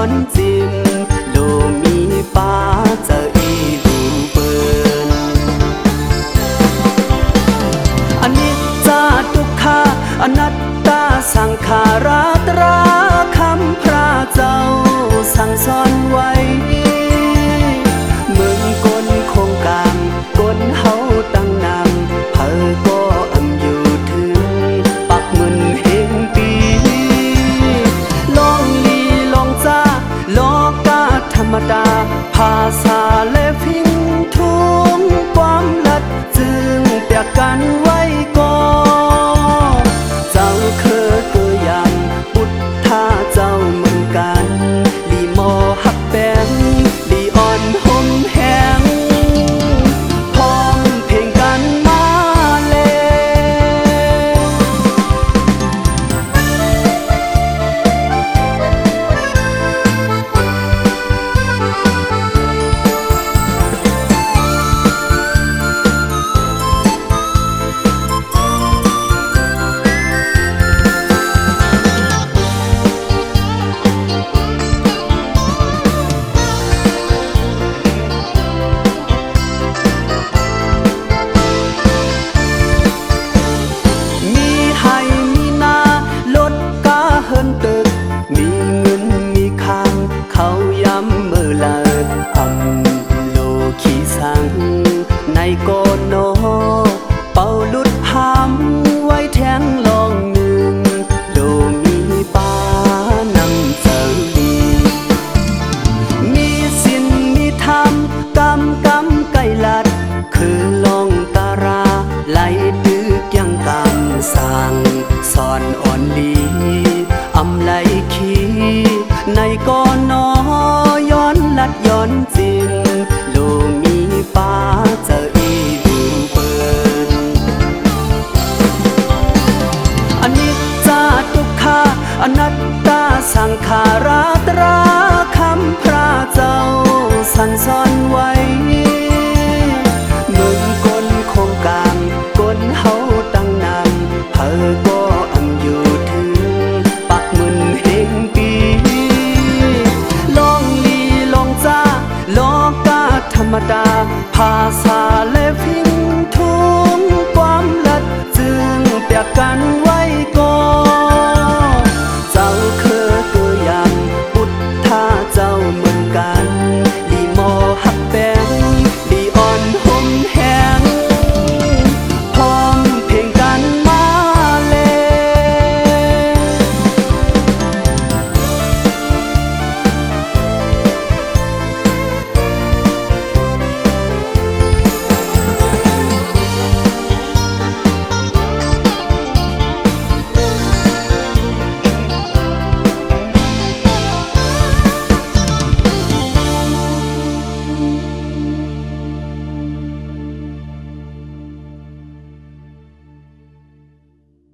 อนจิมโลมีป้าเจออีดูเปินอนิจจาทุกขาอนัตตาสังขาราตราคำพระเจ้าสั่งสอนไว้มึงกลคงกลางกลเฮาตั้งนำเพอก็อำอยู่ถึงปักมึนเฮงปีลองลีลองจ้าโลกาธรรมดาภาษาและพิงทุงความลัดจึงเปียกกันไว้ก่อนเจ้าคือตัวยำพุทธาเจ้าเหมือนกันลีโมหักแบงลีอ่อนห่มแหงพร้อมเพลงกันมาแล้วมีให้มีนาลดกาเฮินตึกมีเงินมีค้างเขาย้ำมือเลิกอำโลขี้สังในโกโนเป่าลุดหำไว้แทงลองหนึ่งโดมีป้านำเจอดีมีสินมีธรรมกำไก่ลัดคือลองตาราไหลตึกยังกำสั่งสอนอ่อนลีอำไหลขี้ในกอนอย้อนลัดย้อนจินโลมีป้าเจออีดูเปินอนิจจาทุกขาอนัตตาสังขาราตราคำพระเจ้าสั่งสอนไว้มึงกลคงกลางกลเฮาตั้งนำเพอก็อำอยู่ถึงปักมึนเฮงปีลองลีลองจ้าโลกาธรรมดาภาษาและ